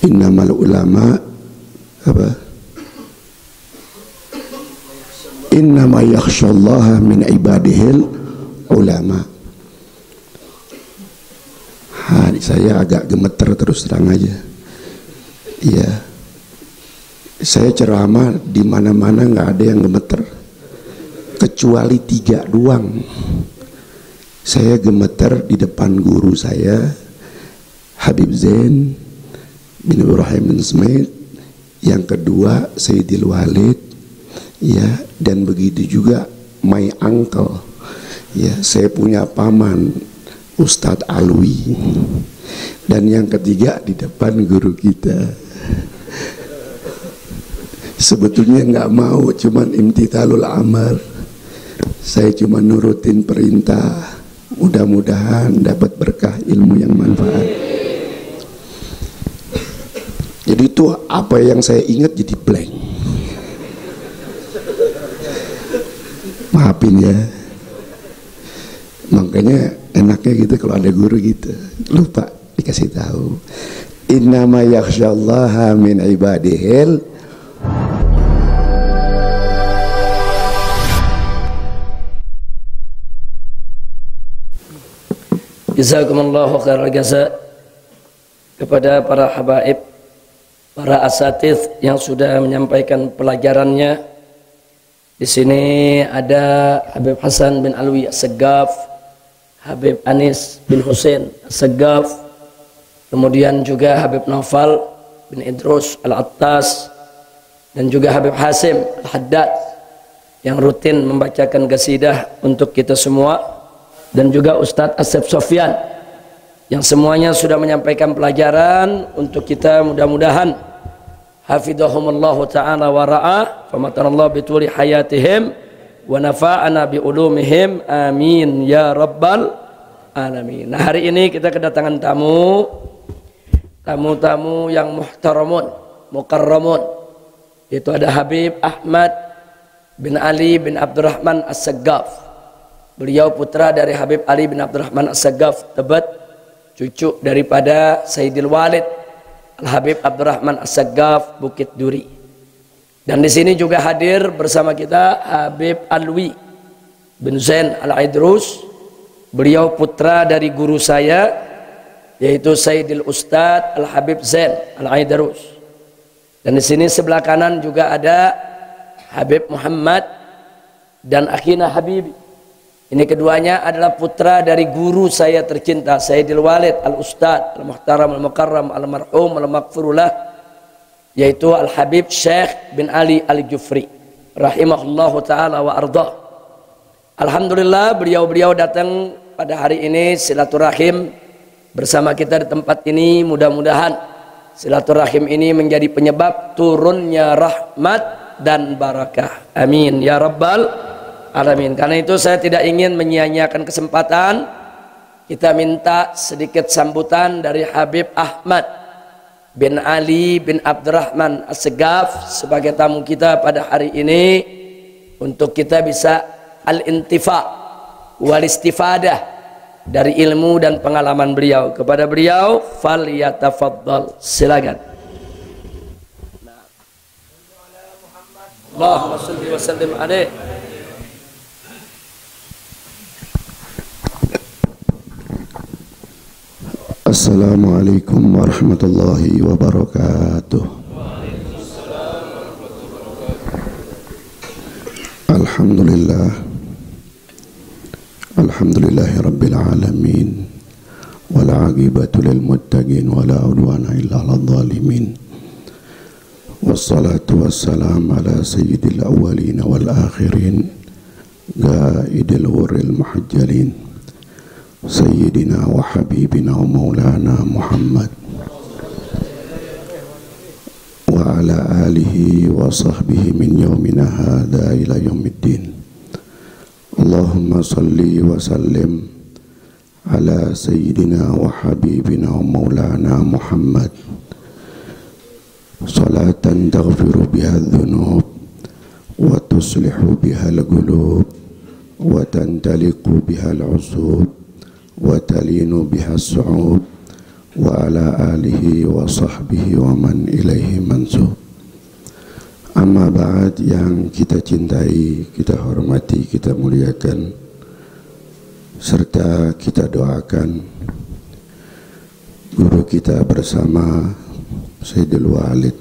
Innamal ulama apa? Innama yakhsyallaha min ibadihil ulama. Saya agak gemeter terus terang aja. Iya. Saya ceramah di mana-mana nggak ada yang gemeter, kecuali 3 doang. Saya gemeter di depan guru saya, Habib Zain bin Ibrahim bin Smith. Yang kedua Sayyidil Walid, ya, dan begitu juga my uncle. Ya, saya punya paman Ustadz Alwi. Dan yang ketiga di depan guru kita. Sebetulnya nggak mau, cuman imtithalul amar. Saya cuma nurutin perintah. Mudah-mudahan dapat berkah ilmu yang manfaat. Jadi itu apa yang saya ingat jadi blank. Maafin ya. Makanya enaknya gitu kalau ada guru gitu, lupa dikasih tahu. Innama yakhsyallaha min ibadihil. Jazakumullahu khairal jazaa kepada para habaib, para asatidz yang sudah menyampaikan pelajarannya. Di sini ada Habib Hasan bin Alwi As-Saggaf, Habib Anis bin Hussein As-Saggaf, kemudian juga Habib Naufal bin Idrus Al-Attas, dan juga Habib Hasim Al-Haddad yang rutin membacakan qasidah untuk kita semua, dan juga Ustadz Asep Sofyan yang semuanya sudah menyampaikan pelajaran untuk kita. Mudah-mudahan hafidhahumullahu ta'ala wa ra'a famatanallahu bituli hayatihim wa nafa'ana bi ulumihim, amin ya rabbal alamin. Nah, hari ini kita kedatangan tamu-tamu yang muhtaramun, mukarramun. Itu ada Habib Ahmad bin Ali bin Abdurrahman As-Saggaf. Beliau putra dari Habib Ali bin Abdurrahman As-Saggaf Tebet, cucu daripada Sayyidil Walid Al-Habib Abdurrahman As-Saggaf Bukit Duri. Dan di sini juga hadir bersama kita Habib Alwi bin Zain Al-Idrus. Beliau putra dari guru saya, yaitu Sayyidil Ustadz Al-Habib Zain Al-Idrus. Dan di sini sebelah kanan juga ada Habib Muhammad dan Akhina Habibi. Ini keduanya adalah putra dari guru saya tercinta, Sayyidil Walid Al-Ustadz Al-Muhtaram Al-Mukarram Al-Marhum Al-Maghfurullah, yaitu Al-Habib Syekh bin Ali Al-Jufri rahimahullahu ta'ala wa ardah. Alhamdulillah, beliau-beliau datang pada hari ini silaturahim bersama kita di tempat ini. Mudah-mudahan silaturahim ini menjadi penyebab turunnya rahmat dan barakah, amin ya rabbal alamin. Karena itu saya tidak ingin menyia-nyiakan kesempatan. Kita minta sedikit sambutan dari Habib Ahmad bin Ali bin Abdurrahman As-Saggaf sebagai tamu kita pada hari ini, untuk kita bisa al-intifa wal istifadah dari ilmu dan pengalaman beliau. Kepada beliau fal yatafaddal, silakan. Allahumma shalli wa sallim alaihi. Assalamualaikum warahmatullahi wabarakatuh. Alhamdulillah, alhamdulillahi rabbil alamin, wal aqibatu lil muttaqin wala udwana illa 'alal zalimin. Wassalatu wassalamu ala sayyidil awwalin wal akhirin, qaidil ghurril muhajjalin, Sayyidina wa Habibina wa Maulana Muhammad wa ala alihi wa sahbihi min yawmina hadha ila yawmiddin. Allahumma salli wa sallim ala Sayyidina wa Habibina wa Maulana Muhammad salatan taghfiru biha dhunub wa tuslihu biha al-qulub wa tantaliqu biha al-usub wa talinu biha as-su'ub wa ala alihi wa sahbihi wa man ilaihi mansub. Amma ba'd, yang kita cintai, kita hormati, kita muliakan, serta kita doakan guru kita bersama Sayyidul Walid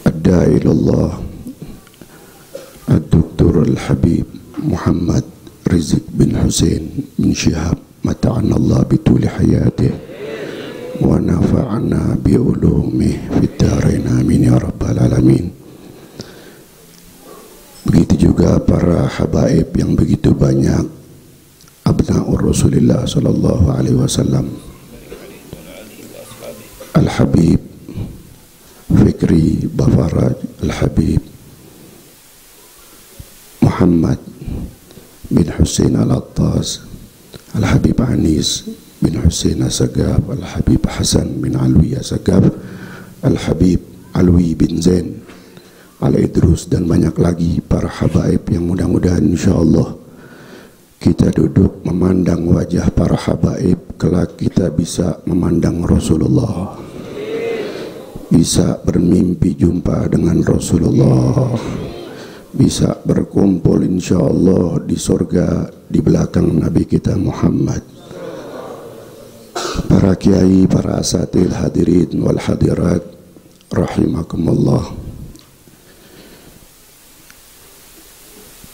Ad-Da'ilallah Ad-Doktor Al-Habib Muhammad Rizq bin Hussein bin Syihab, mata'anallah bituli hayatih wa nafa'ana bi'ulumih fid darain, amin ya rabbal alamin. Begitu juga para habaib yang begitu banyak, abna'ur Rasulillah sallallahu alaihi wasallam, Al-Habib Fikri Bafaraj, Al-Habib Muhammad bin Hussein Al-Attas, Al-Habib Anis bin Hussein As-Sagaf, Al-Habib Hasan bin Alwi As-Sagaf, Al-Habib Alwi bin Zain Al-Idrus, dan banyak lagi para habaib yang mudah-mudahan insyaallah kita duduk memandang wajah para habaib, kelak kita bisa memandang Rasulullah, bisa bermimpi jumpa dengan Rasulullah, bisa berkumpul insyaallah di surga di belakang Nabi kita Muhammad. Para kiai, para asatidz, hadirin wal hadirat rahimakumullah.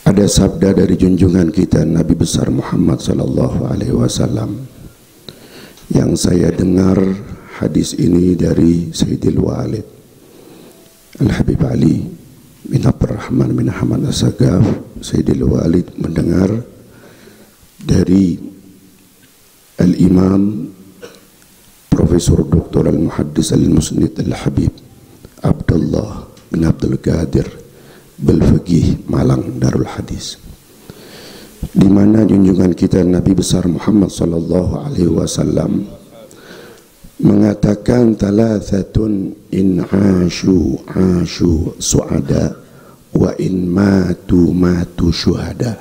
Ada sabda dari junjungan kita Nabi besar Muhammad sallallahu alaihi wasallam yang saya dengar hadis ini dari Sayyidil Walid Al-Habib Ali bin Abdurrahman bin Ahmad As-Sagaf. Sayyidil Walid mendengar dari Al-Imam Profesor Dr. Al-Muhaddis Al-Musnid Al-Habib Abdullah bin Abdul Qadir Belfaqih Malang Darul Hadis, di mana junjungan kita Nabi besar Muhammad sallallahu alaihi wasallam mengatakan talathatun in ashu suada wa in matu syuhada.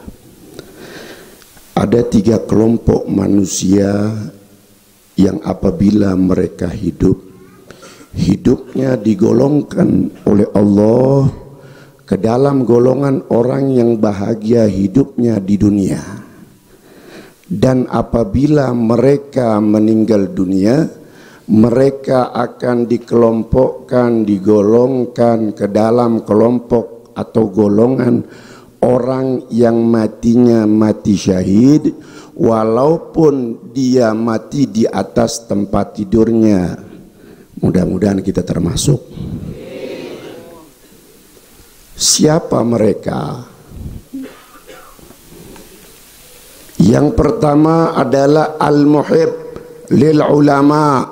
Ada 3 kelompok manusia yang apabila mereka hidupnya digolongkan oleh Allah ke dalam golongan orang yang bahagia hidupnya di dunia, dan apabila mereka meninggal dunia mereka akan dikelompokkan, digolongkan ke dalam kelompok atau golongan orang yang matinya mati syahid, walaupun dia mati di atas tempat tidurnya. Mudah-mudahan kita termasuk. Siapa mereka? Yang pertama adalah al-muhib lil ulama,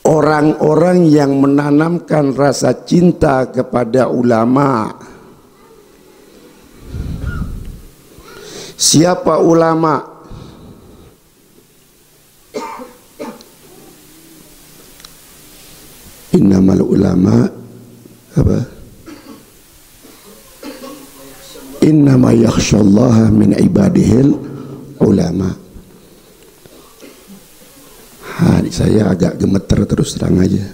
orang-orang yang menanamkan rasa cinta kepada ulama. Siapa ulama? Innamal ulama apa? Innama yakhshallaha min ibadihil ulama. Saya agak gemeter terus terang aja.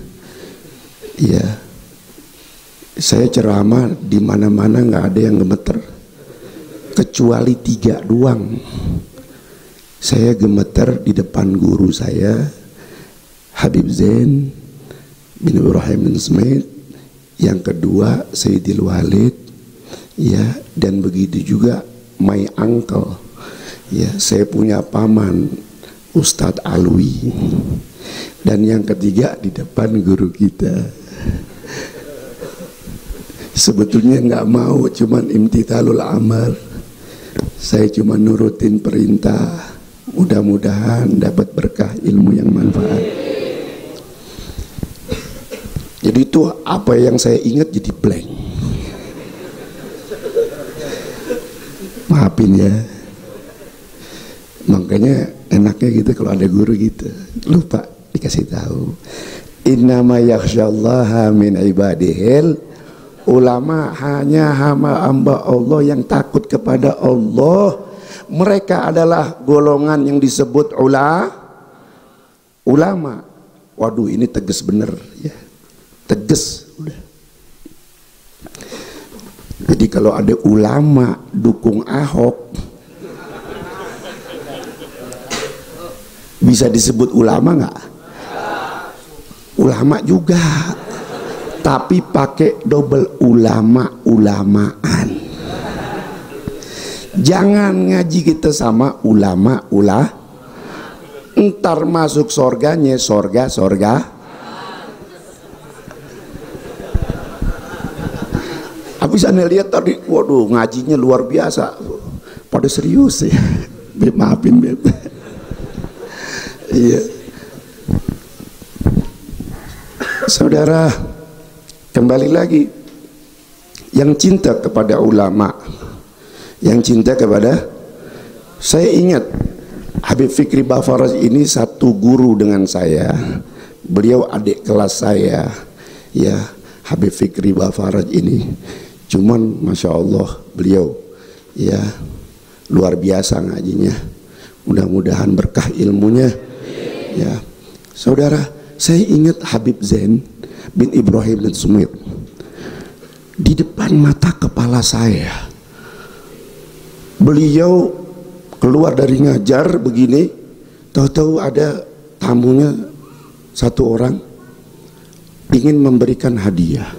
Ya, saya ceramah di mana-mana nggak ada yang gemeter, kecuali 3 doang. Saya gemeter di depan guru saya, Habib Zain bin Ibrahim bin Smith. Yang kedua Sayyidil Walid, ya, dan begitu juga my uncle. Ya, saya punya paman Ustadz Alwi. Dan yang ketiga di depan guru kita. Sebetulnya nggak mau, cuman imtithalul amar. Saya cuma nurutin perintah. Mudah-mudahan dapat berkah ilmu yang manfaat. Jadi itu apa yang saya ingat jadi blank. Maafin ya. Makanya enaknya gitu kalau ada guru gitu. Lupa dikasih tahu. Innama yakhsyallaha min ibadihil ulama, hanya hamba Allah yang takut kepada Allah Mereka adalah golongan yang disebut ulama. Waduh, ini tegas bener ya. Tegas udah. Jadi kalau ada ulama dukung Ahok, bisa disebut ulama nggak? Ulama juga, tapi pakai double ulama-ulamaan. Jangan ngaji kita sama ulama-ulama. Ntar masuk sorganya sorga. Habis anda lihat tadi, waduh ngajinya luar biasa, pada serius ya. Beb, maafin Beb. Iya. Saudara, kembali lagi, yang cinta kepada ulama, yang cinta kepada, saya ingat Habib Fikri Bafaraj ini satu guru dengan saya. Beliau adik kelas saya ya, Habib Fikri Bafaraj ini. Cuman Masya Allah beliau ya luar biasa ngajinya. Mudah-mudahan berkah ilmunya ya. Saudara, saya ingat Habib Zain bin Ibrahim bin Sumit di depan mata kepala saya. Beliau keluar dari ngajar begini, tahu-tahu ada tamunya satu orang ingin memberikan hadiah.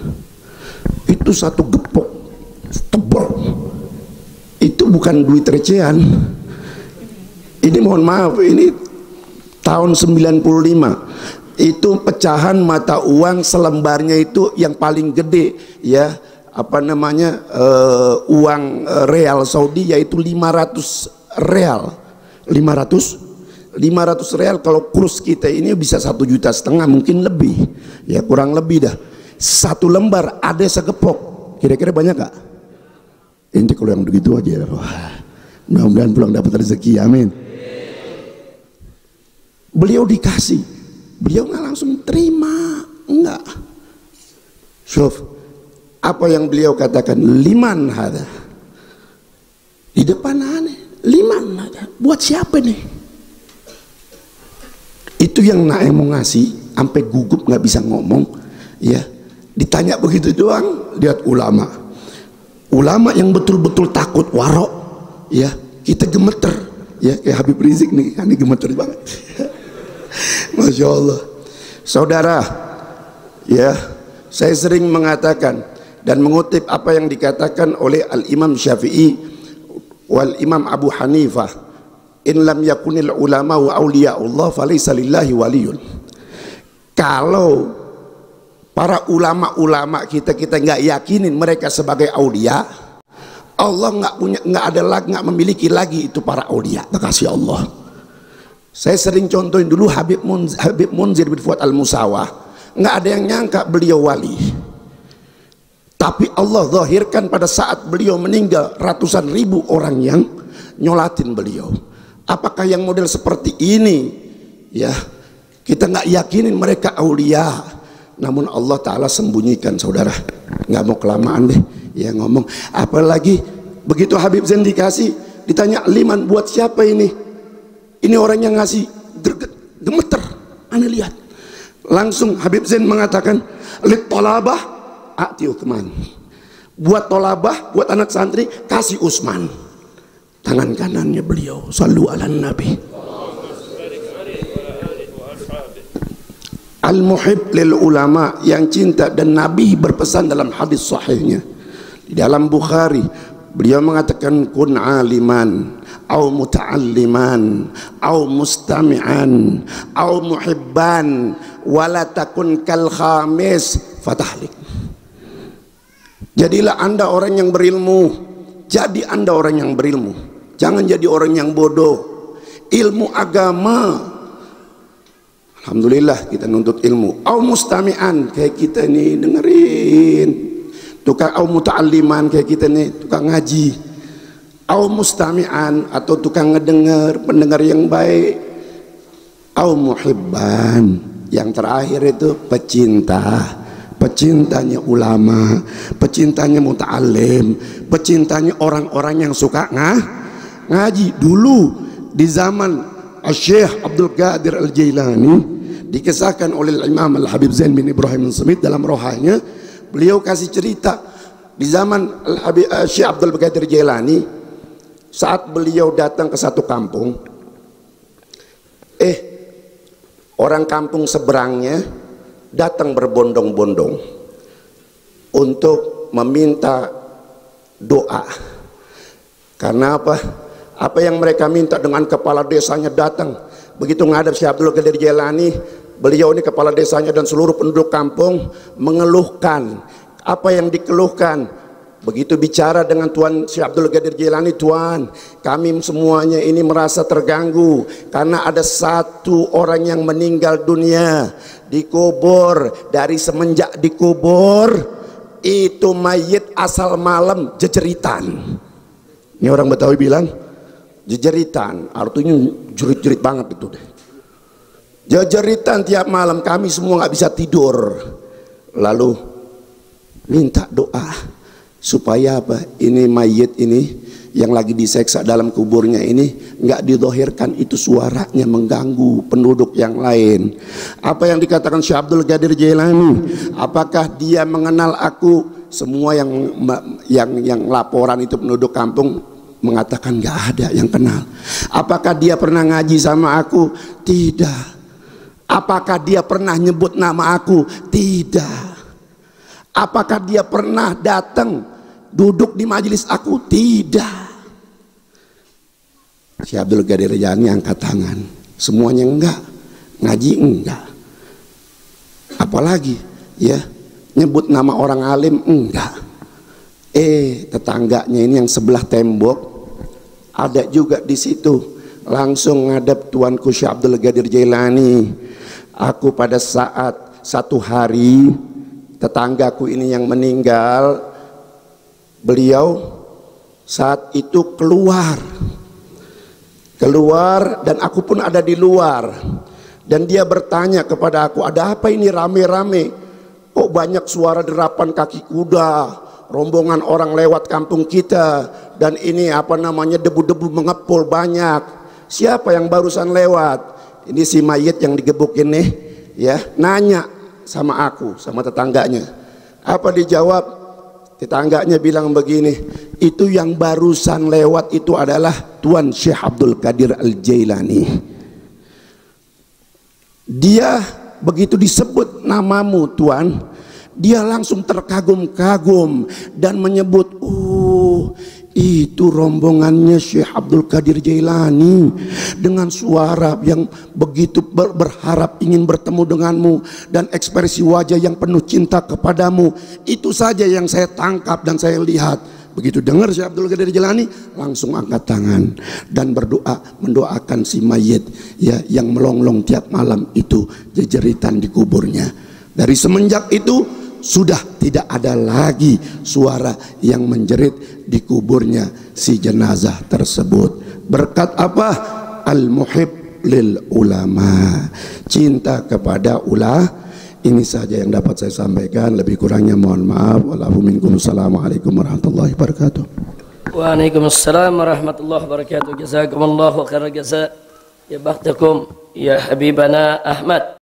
Itu satu gepok tebal, itu bukan duit recehan. Ini mohon maaf, ini tahun 95. Itu pecahan mata uang selembarnya itu yang paling gede ya, apa namanya, uang real Saudi, yaitu 500 real. 500 real kalau kurs kita ini bisa 1,5 juta, mungkin lebih ya, kurang lebih dah. Satu lembar ada segepok, kira-kira banyak gak? Ini kalau yang begitu aja, mudah-mudahan pulang dapat rezeki, amin. Beliau dikasih, beliau nggak langsung terima, enggak. Syuf, apa yang beliau katakan, liman hada, di depan aneh, liman hada, buat siapa nih? Itu yang Nae mau ngasih, sampai gugup nggak bisa ngomong, ya. Ditanya begitu doang, lihat ulama yang betul-betul takut warok, ya, kita gemeter, ya, kayak Habib Rizik nih, ini gemeter banget. Masya Allah. Saudara, ya, saya sering mengatakan dan mengutip apa yang dikatakan oleh Al-Imam Syafi'i wal Imam Abu Hanifah, in lam yakunil ulama wa awliya'ullah falaysa lillahi waliyun. Kalau para ulama-ulama kita nggak yakinin mereka sebagai aulia, Allah nggak memiliki lagi itu para aulia. Makasih Allah. Saya sering contohin dulu Habib Munzir bin Fuad Al-Musawah, nggak ada yang nyangka beliau wali, tapi Allah zahirkan pada saat beliau meninggal ratusan ribu orang yang nyolatin beliau. Apakah yang model seperti ini ya, kita nggak yakinin mereka aulia, namun Allah Ta'ala sembunyikan. Saudara, nggak mau kelamaan deh ya ngomong. Apalagi begitu Habib Zain dikasih, ditanya liman buat siapa ini? Ini orang yang ngasih gemeter. Anda lihat, langsung Habib Zain mengatakan, lit tolabah ati Uthman, buat tolabah, buat anak santri kasih Utsman. Tangan kanannya beliau, sallu ala nabi. Al-muhib lil ulama, yang cinta, dan Nabi berpesan dalam hadis sahihnya di dalam Bukhari, beliau mengatakan kun aliman au muta'alliman au mustami'an au muhibban wala takun kal khamis fatahlik. Jadilah Anda orang yang berilmu, jadi Anda orang yang berilmu, jangan jadi orang yang bodoh. Ilmu agama, alhamdulillah kita nuntut ilmu. Au mustami'an, kayak kita nih dengerin, tukang. Au muta'alliman, kayak kita nih tukang ngaji. Au mustami'an, atau tukang ngedengar, pendengar yang baik. Au muhibban, yang terakhir itu pecinta, pecintanya ulama, pecintanya muta'alim, pecintanya orang-orang yang suka ngaji dulu di zaman Syekh Abdul Qadir Al-Jailani, dikisahkan oleh Imam Al-Habib Zain bin Ibrahim Al-Samit dalam rohanya. Beliau kasih cerita di zaman Syekh Abdul Qadir Jailani, saat beliau datang ke satu kampung, orang kampung seberangnya datang berbondong-bondong untuk meminta doa. Karena apa? Apa yang mereka minta, dengan kepala desanya datang. Begitu ngadap Syekh Abdul Qadir Jailani, beliau ini kepala desanya dan seluruh penduduk kampung mengeluhkan. Apa yang dikeluhkan? Begitu bicara dengan Tuan Syekh Abdul Qadir Jailani, Tuan, kami semuanya ini merasa terganggu karena ada satu orang yang meninggal dunia, dikubur. Dari semenjak dikubur itu mayit asal malam jejeritan. Ini orang Betawi bilang jejeritan, artinya jerit-jerit banget itu deh. Jejeritan tiap malam, kami semua nggak bisa tidur. Lalu minta doa supaya apa? Ini mayit ini yang lagi diseksa dalam kuburnya ini nggak didohirkan, itu suaranya mengganggu penduduk yang lain. Apa yang dikatakan Syekh Abdul Qadir Jailani? Apakah dia mengenal aku? Semua yang laporan itu penduduk kampung mengatakan nggak ada yang kenal. Apakah dia pernah ngaji sama aku? Tidak. Apakah dia pernah nyebut nama aku? Tidak. Apakah dia pernah datang duduk di majelis aku? Tidak. Syekh Abdul Qadir Jailani angkat tangan. Semuanya enggak. Ngaji enggak. Apalagi ya nyebut nama orang alim enggak. Tetangganya ini yang sebelah tembok ada juga di situ, langsung ngadep tuanku Syekh Abdul Qadir Jailani. Aku pada saat satu hari tetanggaku ini yang meninggal, beliau saat itu keluar dan aku pun ada di luar, dan dia bertanya kepada aku, ada apa ini rame-rame, kok banyak suara derapan kaki kuda, rombongan orang lewat kampung kita, dan ini apa namanya debu-debu mengepul banyak. Siapa yang barusan lewat? Ini si mayit yang digebukin nih, ya, nanya sama aku, sama tetangganya. Apa dijawab? Tetangganya bilang begini, itu yang barusan lewat itu adalah Tuan Syekh Abdul Qadir Al-Jailani. Dia begitu disebut namamu Tuan, dia langsung terkagum-kagum dan menyebut, itu rombongannya Syekh Abdul Qadir Jailani, dengan suara yang begitu berharap ingin bertemu denganmu dan ekspresi wajah yang penuh cinta kepadamu. Itu saja yang saya tangkap dan saya lihat. Begitu dengar Syekh Abdul Qadir Jailani, langsung angkat tangan dan berdoa, mendoakan si mayit ya yang melonglong tiap malam itu jejeritan di kuburnya. Dari semenjak itu sudah tidak ada lagi suara yang menjerit di kuburnya si jenazah tersebut. Berkat apa? Al-muhib lil ulama, cinta kepada ulama. Ini saja yang dapat saya sampaikan, lebih kurangnya mohon maaf. Wassalamualaikum warahmatullahi wabarakatuh. Waalaikumsalam warahmatullahi wabarakatuh. Jazakumullahu khairal jazaa. Ya bakhtakum ya Habibana Ahmad.